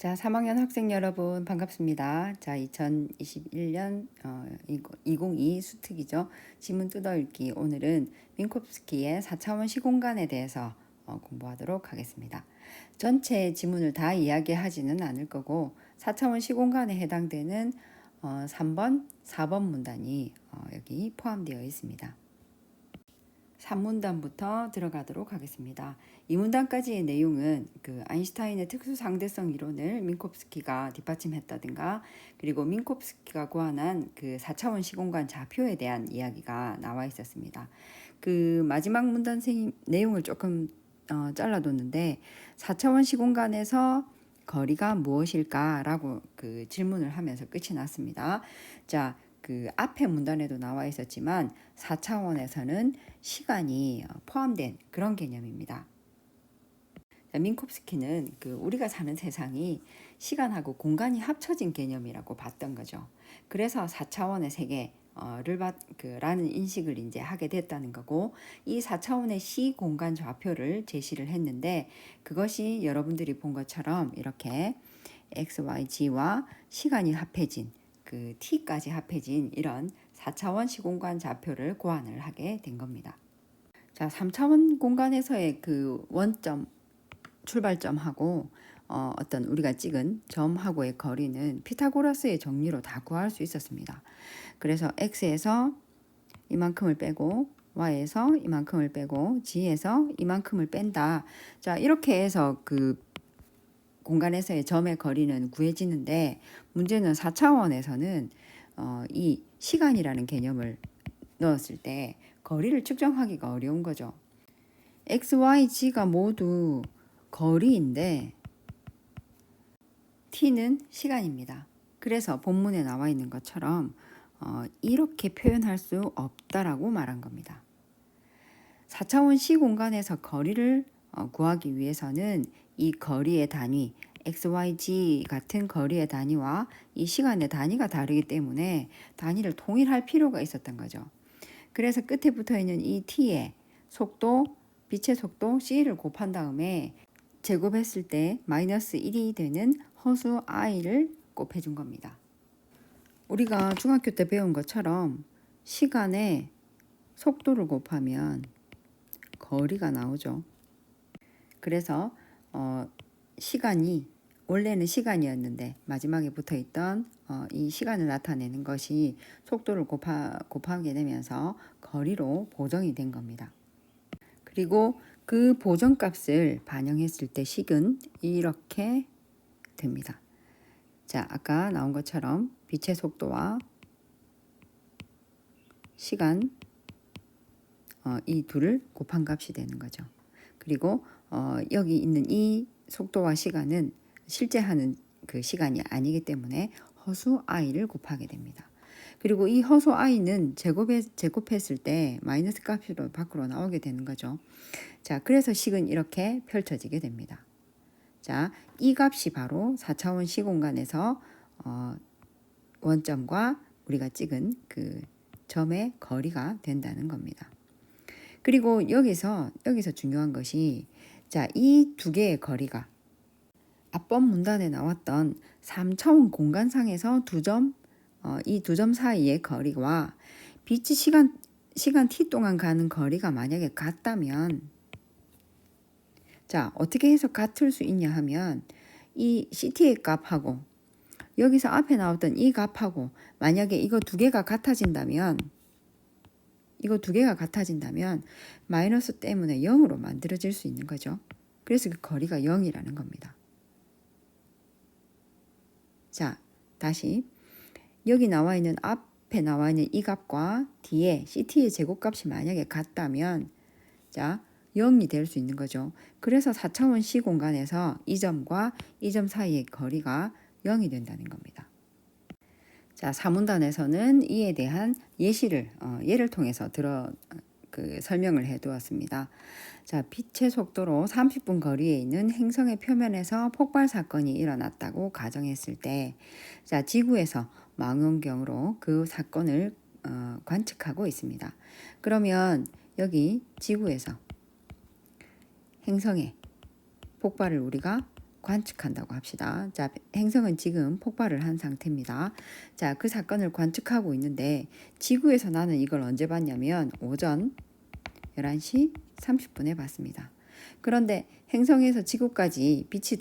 자, 3학년 학생 여러분 반갑습니다. 자, 2021년 2022 수특이죠. 지문 뜯어읽기. 오늘은 민콥스키의 4차원 시공간에 대해서 공부하도록 하겠습니다. 전체 지문을 다 이야기하지는 않을 거고 4차원 시공간에 해당되는 3번, 4번 문단이 여기 포함되어 있습니다. 3문단부터 들어가도록 하겠습니다. 이 문단까지의 내용은 그 아인슈타인의 특수상대성 이론을 민콥스키가 뒷받침했다든가, 그리고 민콥스키가 고안한 그 4차원 시공간 좌표에 대한 이야기가 나와 있었습니다. 그 마지막 문단 내용을 조금 잘라뒀는데 4차원 시공간에서 거리가 무엇일까라고 그 질문을 하면서 끝이 났습니다. 자, 그 앞에 문단에도 나와 있었지만 4차원에서는 시간이 포함된 그런 개념입니다. 민콥스키는 그 우리가 사는 세상이 시간하고 공간이 합쳐진 개념이라고 봤던 거죠. 그래서 4차원의 세계를 라는 인식을 이제 하게 됐다는 거고, 이 4차원의 시 공간 좌표를 제시를 했는데, 그것이 여러분들이 본 것처럼 이렇게 x, y, g와 시간이 합해진 그 t까지 합해진 이런 4차원 시공간 좌표를 고안을 하게 된 겁니다. 자, 3차원 공간에서의 그 원점 출발점하고 어떤 우리가 찍은 점하고의 거리는 피타고라스의 정리로 다 구할 수 있었습니다. 그래서 x에서 이만큼을 빼고 y에서 이만큼을 빼고 g에서 이만큼을 뺀다. 자, 이렇게 해서 그 공간에서의 점의 거리는 구해지는데, 문제는 4차원에서는 이 시간이라는 개념을 넣었을 때 거리를 측정하기가 어려운 거죠. x, y, g가 모두 거리인데 t는 시간입니다. 그래서 본문에 나와 있는 것처럼 이렇게 표현할 수 없다라고 말한 겁니다. 4차원 시공간에서 거리를 구하기 위해서는 이 거리의 단위 x, y, g 같은 거리의 단위와 이 시간의 단위가 다르기 때문에 단위를 통일할 필요가 있었던 거죠. 그래서 끝에 붙어있는 이 t의 속도, 빛의 속도 c를 곱한 다음에 제곱했을 때 마이너스 1이 되는 허수 i를 곱해준 겁니다. 우리가 중학교 때 배운 것처럼 시간에 속도를 곱하면 거리가 나오죠. 그래서 시간이 원래는 시간이었는데 마지막에 붙어있던 이 시간을 나타내는 것이 속도를 곱하게 되면서 거리로 보정이 된 겁니다. 그리고 그 보정값을 반영했을 때 식은 이렇게 됩니다. 자, 아까 나온 것처럼 빛의 속도와 시간 이 둘을 곱한 값이 되는 거죠. 그리고 여기 있는 이 속도와 시간은 실제 하는 그 시간이 아니기 때문에 허수 i를 곱하게 됩니다. 그리고 이 허수 i는 제곱했을 때 마이너스 값으로 밖으로 나오게 되는 거죠. 자, 그래서 식은 이렇게 펼쳐지게 됩니다. 자, 이 값이 바로 4차원 시공간에서 원점과 우리가 찍은 그 점의 거리가 된다는 겁니다. 그리고 여기서 중요한 것이, 자, 이 두 개의 거리가 앞번 문단에 나왔던 3차원 공간상에서 이 두 점 사이의 거리와 빛이 시간 t 동안 가는 거리가 만약에 같다면, 자, 어떻게 해서 같을 수 있냐 하면 이 CT의 값하고 여기서 앞에 나왔던 이 값하고 만약에 이거 두 개가 같아진다면 마이너스 때문에 0으로 만들어질 수 있는 거죠. 그래서 그 거리가 0이라는 겁니다. 자, 다시 여기 나와 있는 앞에 나와 있는 이 값과 뒤에 CT의 제곱값이 만약에 같다면, 자, 0이 될 수 있는 거죠. 그래서 4차원 시 공간에서 이 점과 이 점 사이의 거리가 0이 된다는 겁니다. 자, 4문단에서는 이에 대한 예를 통해서 설명을 해 두었습니다. 자, 빛의 속도로 30분 거리에 있는 행성의 표면에서 폭발 사건이 일어났다고 가정했을 때, 자, 지구에서 망원경으로 그 사건을 관측하고 있습니다. 그러면 여기 지구에서 행성의 폭발을 우리가 관측한다고 합시다. 자, 행성은 지금 폭발을 한 상태입니다. 자, 그 사건을 관측하고 있는데 지구에서 나는 이걸 언제 봤냐면 오전 11시 30분에 봤습니다. 그런데 행성에서 지구까지 빛이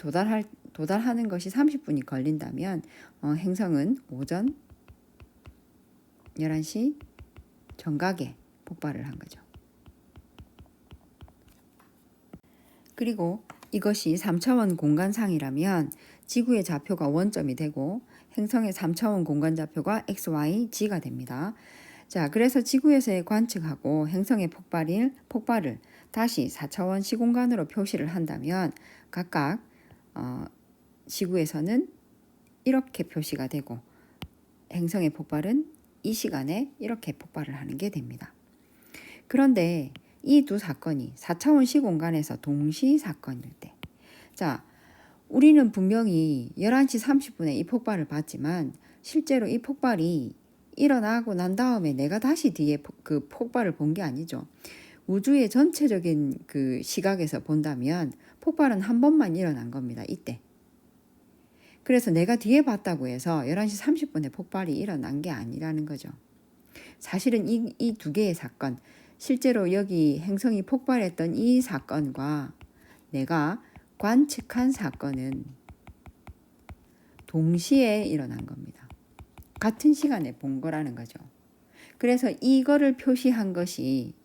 도달하는 것이 30분이 걸린다면 행성은 오전 11시 정각에 폭발을 한 거죠. 그리고 이것이 3차원 공간상이라면 지구의 좌표가 원점이 되고 행성의 3차원 공간 좌표가 x, y, g가 됩니다. 자, 그래서 지구에서의 관측하고 행성의 폭발을 다시 4차원 시공간으로 표시를 한다면 각각 지구에서는 이렇게 표시가 되고 행성의 폭발은 이 시간에 이렇게 폭발을 하는 게 됩니다. 그런데 이 두 사건이 4차원 시공간에서 동시 사건일 때, 자, 우리는 분명히 11시 30분에 이 폭발을 봤지만 실제로 이 폭발이 일어나고 난 다음에 내가 다시 뒤에 그 폭발을 본 게 아니죠. 우주의 전체적인 그 시각에서 본다면 폭발은 한 번만 일어난 겁니다. 이때. 그래서 내가 뒤에 봤다고 해서 11시 30분에 폭발이 일어난 게 아니라는 거죠. 사실은 이 두 개의 사건, 실제로 여기 행성이 폭발했던 이 사건과 내가 관측한 사건은 동시에 일어난 겁니다. 같은 시간에 본 거라는 거죠. 그래서 이거를 표시한 것이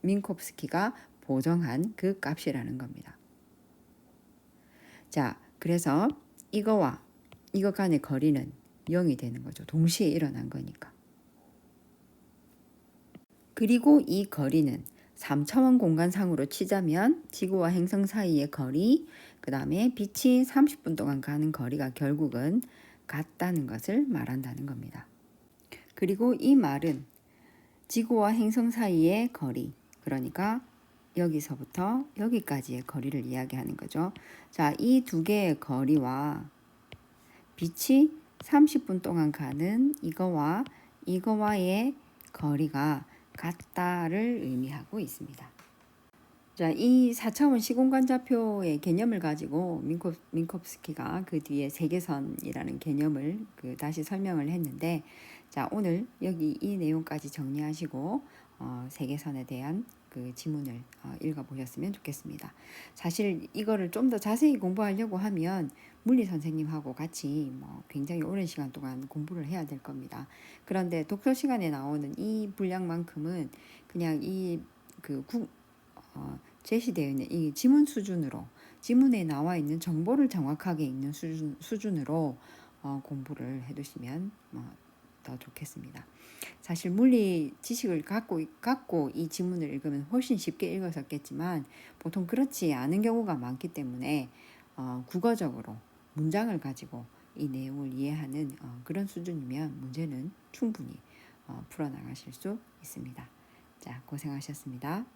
민콥스키가 보정한 그 값이라는 겁니다. 자, 그래서 이거와 이거 간의 거리는 0이 되는 거죠. 동시에 일어난 거니까. 그리고 이 거리는 3차원 공간상으로 치자면 지구와 행성 사이의 거리, 그 다음에 빛이 30분 동안 가는 거리가 결국은 같다는 것을 말한다는 겁니다. 그리고 이 말은 지구와 행성 사이의 거리, 그러니까 여기서부터 여기까지의 거리를 이야기하는 거죠. 자, 이 두 개의 거리와 빛이 30분 동안 가는 이거와의 거리가 같다를 의미하고 있습니다. 자, 이 4차원 시공간 좌표의 개념을 가지고 민콥스키가 그 뒤에 세계선이라는 개념을 다시 설명을 했는데, 자, 오늘 여기 이 내용까지 정리하시고 세계선에 대한 그 지문을 읽어보셨으면 좋겠습니다. 사실 이거를 좀 더 자세히 공부하려고 하면 물리 선생님하고 같이 굉장히 오랜 시간 동안 공부를 해야 될 겁니다. 그런데 독서 시간에 나오는 이 분량만큼은 그냥 제시되어 있는 이 지문 수준으로, 지문에 나와 있는 정보를 정확하게 읽는 수준으로 공부를 해두시면 더 좋겠습니다. 사실 물리 지식을 갖고 이 지문을 읽으면 훨씬 쉽게 읽었었겠지만 보통 그렇지 않은 경우가 많기 때문에 국어적으로 문장을 가지고 이 내용을 이해하는 그런 수준이면 문제는 충분히 풀어나가실 수 있습니다. 자, 고생하셨습니다.